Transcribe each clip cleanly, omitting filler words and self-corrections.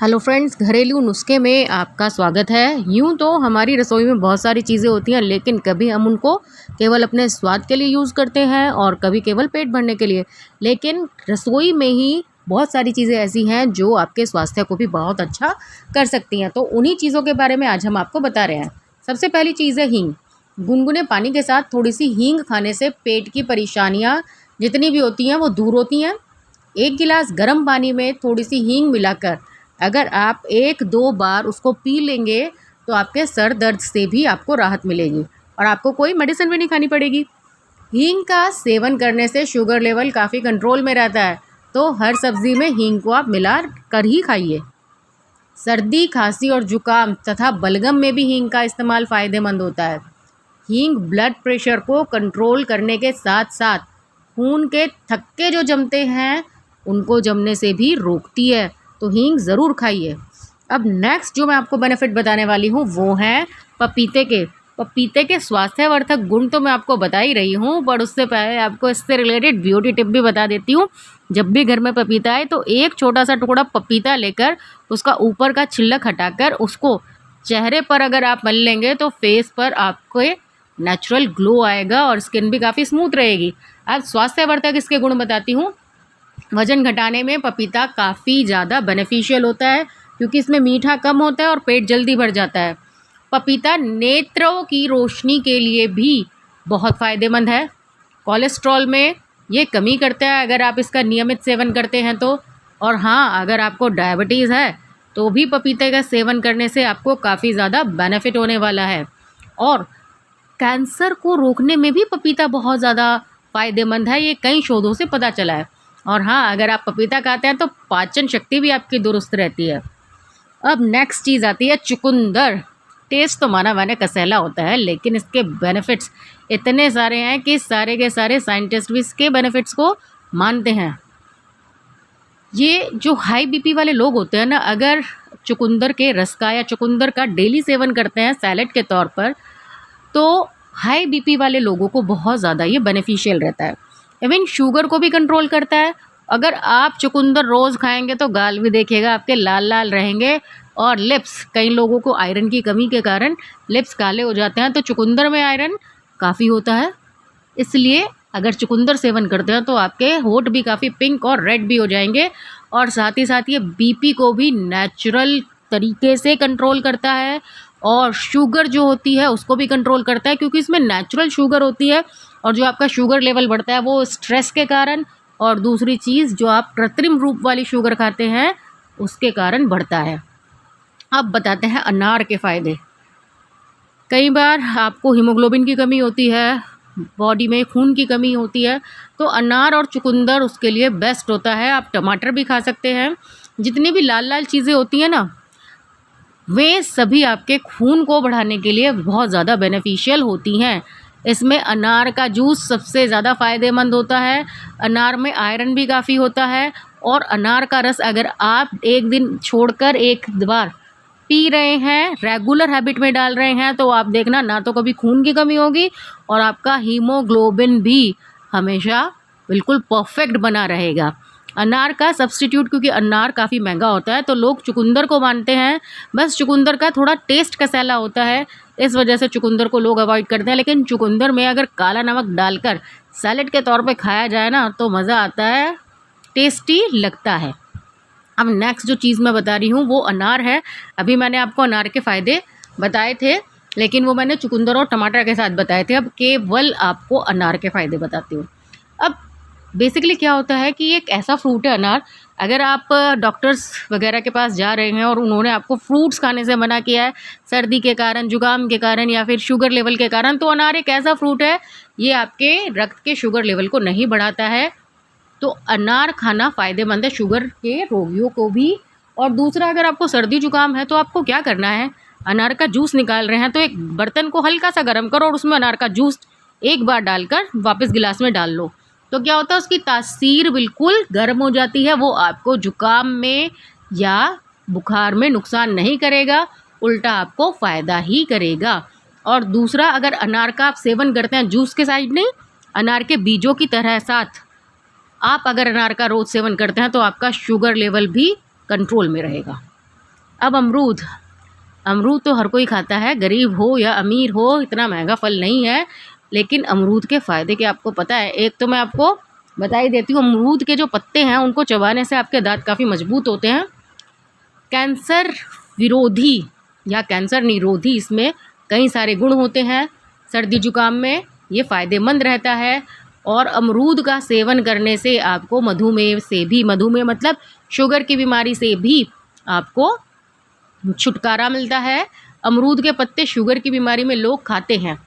Hello friends, घरेलू नुस्खे में आपका स्वागत है। यूँ तो हमारी रसोई में बहुत सारी चीज़ें होती हैं, लेकिन कभी हम उनको केवल अपने स्वाद के लिए यूज़ करते हैं और कभी केवल पेट भरने के लिए। लेकिन रसोई में ही बहुत सारी चीज़ें ऐसी हैं जो आपके स्वास्थ्य को भी बहुत अच्छा कर सकती हैं। तो उन्हीं चीज़ों के बारे में आज हम आपको बता रहे हैं। सबसे पहली चीज़ है हींग। गुनगुने पानी के साथ थोड़ी सी हींग खाने से पेट की परेशानियाँ जितनी भी होती हैं वो दूर होती हैं। 1 गिलास गर्म पानी में थोड़ी सी हींग मिलाकर अगर आप 1-2 बार उसको पी लेंगे तो आपके सर दर्द से भी आपको राहत मिलेगी और आपको कोई मेडिसिन भी नहीं खानी पड़ेगी। हींग का सेवन करने से शुगर लेवल काफ़ी कंट्रोल में रहता है, तो हर सब्ज़ी में हींग को आप मिला कर ही खाइए। सर्दी, खांसी और जुकाम तथा बलगम में भी हींग का इस्तेमाल फ़ायदेमंद होता है। हींग ब्लड प्रेशर को कंट्रोल करने के साथ साथ खून के थक्के जो जमते हैं उनको जमने से भी रोकती है, तो हींग ज़रूर खाइए। अब नेक्स्ट जो मैं आपको बेनिफिट बताने वाली हूँ वो है पपीते के। पपीते के स्वास्थ्यवर्धक गुण तो मैं आपको बता ही रही हूँ, पर उससे पहले आपको इससे रिलेटेड ब्यूटी टिप भी बता देती हूँ। जब भी घर में पपीता आए तो एक छोटा सा टुकड़ा पपीता लेकर उसका ऊपर का छिलक हटाकर उसको चेहरे पर अगर आप मल लेंगे तो फेस पर आपको नेचुरल ग्लो आएगा और स्किन भी काफ़ी स्मूथ रहेगी। अब स्वास्थ्यवर्धक इसके गुण बताती हूँ। वज़न घटाने में पपीता काफ़ी ज़्यादा बेनिफिशियल होता है क्योंकि इसमें मीठा कम होता है और पेट जल्दी भर जाता है। पपीता नेत्रों की रोशनी के लिए भी बहुत फ़ायदेमंद है। कोलेस्ट्रॉल में ये कमी करता है अगर आप इसका नियमित सेवन करते हैं तो। और हाँ, अगर आपको डायबिटीज़ है तो भी पपीते का सेवन करने से आपको काफ़ी ज़्यादा बेनिफिट होने वाला है। और कैंसर को रोकने में भी पपीता बहुत ज़्यादा फ़ायदेमंद है, ये कई शोधों से पता चला है। और हाँ, अगर आप पपीता खाते हैं तो पाचन शक्ति भी आपकी दुरुस्त रहती है। अब नेक्स्ट चीज़ आती है चुकंदर। टेस्ट तो माना माने कसैला होता है, लेकिन इसके बेनिफिट्स इतने सारे हैं कि सारे के सारे साइंटिस्ट भी इसके बेनिफिट्स को मानते हैं। ये जो हाई बीपी वाले लोग होते हैं ना, अगर चुकंदर के रस का या चुकंदर का डेली सेवन करते हैं सैलेड के तौर पर, तो हाई बीपी वाले लोगों को बहुत ज़्यादा ये बेनिफिशियल रहता है। इवन शुगर को भी कंट्रोल करता है। अगर आप चुकंदर रोज़ खाएंगे तो गाल भी देखिएगा आपके लाल लाल रहेंगे। और लिप्स, कई लोगों को आयरन की कमी के कारण लिप्स काले हो जाते हैं, तो चुकंदर में आयरन काफ़ी होता है, इसलिए अगर चुकंदर सेवन करते हैं तो आपके होंठ भी काफ़ी पिंक और रेड भी हो जाएंगे। और साथ ही साथ ये बीपी को भी नेचुरल तरीके से कंट्रोल करता है और शुगर जो होती है उसको भी कंट्रोल करता है, क्योंकि इसमें नेचुरल शुगर होती है। और जो आपका शुगर लेवल बढ़ता है वो स्ट्रेस के कारण, और दूसरी चीज़ जो आप कृत्रिम रूप वाली शुगर खाते हैं उसके कारण बढ़ता है। अब बताते हैं अनार के फ़ायदे। कई बार आपको हीमोग्लोबिन की कमी होती है, बॉडी में खून की कमी होती है, तो अनार और चुकंदर उसके लिए बेस्ट होता है। आप टमाटर भी खा सकते हैं। जितनी भी लाल लाल चीज़ें होती हैं ना, वे सभी आपके खून को बढ़ाने के लिए बहुत ज़्यादा बेनिफिशियल होती हैं। इसमें अनार का जूस सबसे ज़्यादा फ़ायदेमंद होता है। अनार में आयरन भी काफ़ी होता है। और अनार का रस अगर आप एक दिन छोड़कर एक बार पी रहे हैं, रेगुलर हैबिट में डाल रहे हैं, तो आप देखना ना तो कभी खून की कमी होगी और आपका हीमोग्लोबिन भी हमेशा बिल्कुल परफेक्ट बना रहेगा। अनार का सब्स्टिट्यूट, क्योंकि अनार काफ़ी महंगा होता है तो लोग चुकंदर को मानते हैं, बस चुकंदर का थोड़ा टेस्ट कसैला होता है, इस वजह से चुकंदर को लोग अवॉइड करते हैं। लेकिन चुकंदर में अगर काला नमक डालकर सैलेड के तौर पे खाया जाए ना तो मज़ा आता है, टेस्टी लगता है। अब नेक्स्ट जो चीज़ मैं बता रही हूँ वो अनार है। अभी मैंने आपको अनार के फ़ायदे बताए थे, लेकिन वो मैंने चुकंदर और टमाटर के साथ बताए थे। अब केवल आपको अनार के फ़ायदे बताती हूँ। अब बेसिकली क्या होता है कि एक ऐसा फ्रूट है अनार, अगर आप डॉक्टर्स वगैरह के पास जा रहे हैं और उन्होंने आपको फ्रूट्स खाने से मना किया है सर्दी के कारण, जुकाम के कारण या फिर शुगर लेवल के कारण, तो अनार एक ऐसा फ्रूट है, ये आपके रक्त के शुगर लेवल को नहीं बढ़ाता है। तो अनार खाना फ़ायदेमंद है शुगर के रोगियों को भी। और दूसरा, अगर आपको सर्दी जुकाम है तो आपको क्या करना है, अनार का जूस निकाल रहे हैं तो एक बर्तन को हल्का सा गर्म करो और उसमें अनार का जूस एक बार डालकर वापस गिलास में डाल लो, तो क्या होता है उसकी तासीर बिल्कुल गर्म हो जाती है। वो आपको जुकाम में या बुखार में नुकसान नहीं करेगा, उल्टा आपको फ़ायदा ही करेगा। और दूसरा, अगर अनार का आप सेवन करते हैं जूस के साइड नहीं, अनार के बीजों की तरह साथ आप अगर अनार का रोज़ सेवन करते हैं तो आपका शुगर लेवल भी कंट्रोल में रहेगा। अब अमरूद, अमरूद तो हर कोई खाता है, गरीब हो या अमीर हो, इतना महंगा फल नहीं है। लेकिन अमरूद के फ़ायदे क्या आपको पता है? एक तो मैं आपको बता ही देती हूँ, अमरूद के जो पत्ते हैं उनको चबाने से आपके दांत काफ़ी मजबूत होते हैं। कैंसर विरोधी या कैंसर निरोधी इसमें कई सारे गुण होते हैं। सर्दी जुकाम में ये फ़ायदेमंद रहता है। और अमरूद का सेवन करने से आपको मधुमेह से भी, मधुमेह मतलब शुगर की बीमारी से भी आपको छुटकारा मिलता है। अमरूद के पत्ते शुगर की बीमारी में लोग खाते हैं।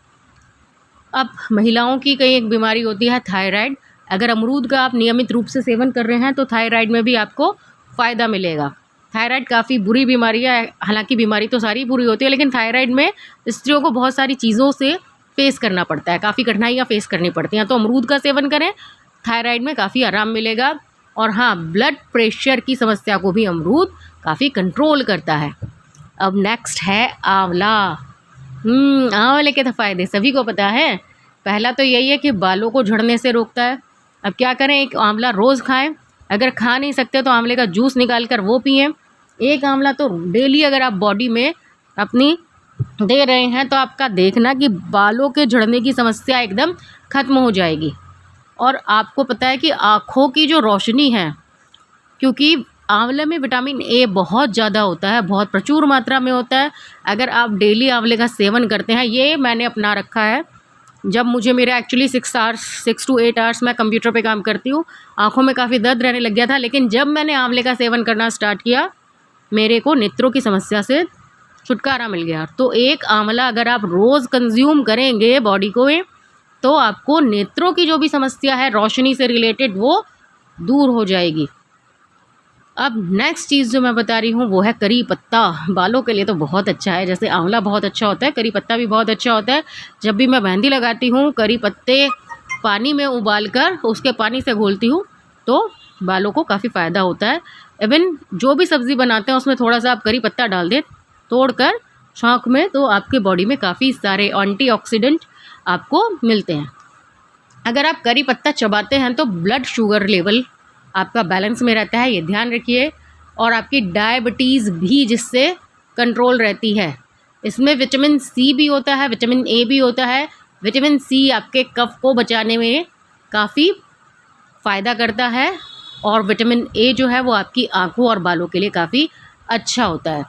अब महिलाओं की कई एक बीमारी होती है थायराइड, अगर अमरूद का आप नियमित रूप से सेवन कर रहे हैं तो थायराइड में भी आपको फ़ायदा मिलेगा। थायराइड काफ़ी बुरी बीमारी है, हालांकि बीमारी तो सारी बुरी होती है, लेकिन थायराइड में स्त्रियों को बहुत सारी चीज़ों से फेस करना पड़ता है, काफ़ी कठिनाइयाँ फेस करनी पड़ती हैं। तो अमरूद का सेवन करें, थायराइड में काफ़ी आराम मिलेगा। और हाँ, ब्लड प्रेशर की समस्या को भी अमरूद काफ़ी कंट्रोल करता है। अब नेक्स्ट है आंवला। आंवले के तो फ़ायदे सभी को पता है। पहला तो यही है कि बालों को झड़ने से रोकता है। अब क्या करें, एक आंवला रोज़ खाएं। अगर खा नहीं सकते तो आंवले का जूस निकाल कर वो पिएं। एक आंवला तो डेली अगर आप बॉडी में अपनी दे रहे हैं तो आपका देखना कि बालों के झड़ने की समस्या एकदम ख़त्म हो जाएगी। और आपको पता है कि आँखों की जो रोशनी है, क्योंकि आंवले में विटामिन ए बहुत ज़्यादा होता है, बहुत प्रचुर मात्रा में होता है। अगर आप डेली आंवले का सेवन करते हैं, ये मैंने अपना रखा है। जब मुझे मेरा एक्चुअली 6 to 8 आवर्स मैं कंप्यूटर पे काम करती हूँ, आँखों में काफ़ी दर्द रहने लग गया था, लेकिन जब मैंने आंवले का सेवन करना स्टार्ट किया, मेरे को नेत्रों की समस्या से छुटकारा मिल गया। तो एक आंवला अगर आप रोज़ कंज्यूम करेंगे बॉडी को, तो आपको नेत्रों की जो भी समस्या है रोशनी से रिलेटेड, वो दूर हो जाएगी। अब नेक्स्ट चीज़ जो मैं बता रही हूँ वो है करी पत्ता। बालों के लिए तो बहुत अच्छा है, जैसे आंवला बहुत अच्छा होता है, करी पत्ता भी बहुत अच्छा होता है। जब भी मैं मेहंदी लगाती हूँ, करी पत्ते पानी में उबाल कर उसके पानी से घोलती हूँ, तो बालों को काफ़ी फ़ायदा होता है। इवन जो भी सब्ज़ी बनाते हैं उसमें थोड़ा सा आप करी पत्ता डाल दें तोड़कर छौंक में, तो आपके बॉडी में काफ़ी सारे एंटीऑक्सीडेंट आपको मिलते हैं। अगर आप करी पत्ता चबाते हैं तो ब्लड शुगर लेवल आपका बैलेंस में रहता है, ये ध्यान रखिए। और आपकी डायबिटीज़ भी जिससे कंट्रोल रहती है। इसमें विटामिन सी भी होता है, विटामिन ए भी होता है। विटामिन सी आपके कफ को बचाने में काफ़ी फ़ायदा करता है। और विटामिन ए जो है वो आपकी आँखों और बालों के लिए काफ़ी अच्छा होता है।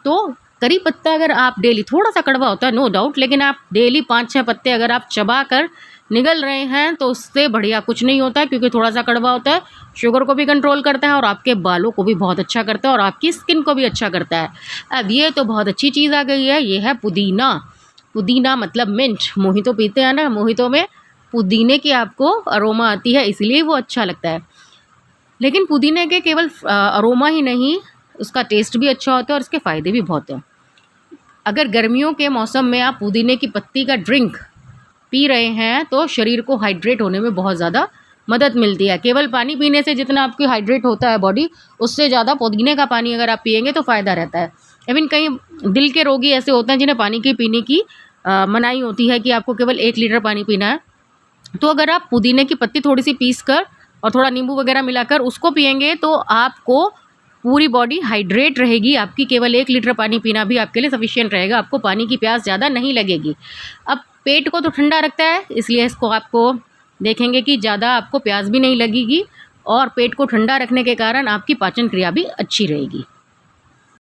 तो करी पत्ता अगर आप डेली, थोड़ा सा कड़वा होता है नो डाउट, लेकिन आप डेली 5-6 पत्ते अगर आप चबा कर निगल रहे हैं तो उससे बढ़िया कुछ नहीं होता है, क्योंकि थोड़ा सा कड़वा होता है, शुगर को भी कंट्रोल करता है और आपके बालों को भी बहुत अच्छा करता है और आपकी स्किन को भी अच्छा करता है। अब ये तो बहुत अच्छी चीज़ आ गई है, ये है पुदीना। पुदीना मतलब मिंट, मोहितो पीते हैं ना, मोहितो में पुदीने की आपको अरोमा आती है, इसलिए वो अच्छा लगता है। लेकिन पुदीने के केवल अरोमा ही नहीं, उसका टेस्ट भी अच्छा होता है और उसके फ़ायदे भी बहुत हैं। अगर गर्मियों के मौसम में आप पुदीने की पत्ती का ड्रिंक पी रहे हैं तो शरीर को हाइड्रेट होने में बहुत ज़्यादा मदद मिलती है। केवल पानी पीने से जितना आपकी हाइड्रेट होता है बॉडी, उससे ज़्यादा पुदीने का पानी अगर आप पिएंगे तो फ़ायदा रहता है। इवन कई दिल के रोगी ऐसे होते हैं जिन्हें पानी की पीने की मनाही होती है कि आपको केवल 1 लीटर पानी पीना है। तो अगर आप पुदीने की पत्ती थोड़ी सी पीस कर और थोड़ा नींबू वगैरह मिलाकर उसको पिएंगे तो आपको पूरी बॉडी हाइड्रेट रहेगी। आपकी केवल 1 लीटर पानी पीना भी आपके लिए सफिशिएंट रहेगा, आपको पानी की प्यास ज़्यादा नहीं लगेगी। अब पेट को तो ठंडा रखता है, इसलिए इसको आपको देखेंगे कि ज़्यादा आपको प्यास भी नहीं लगेगी और पेट को ठंडा रखने के कारण आपकी पाचन क्रिया भी अच्छी रहेगी।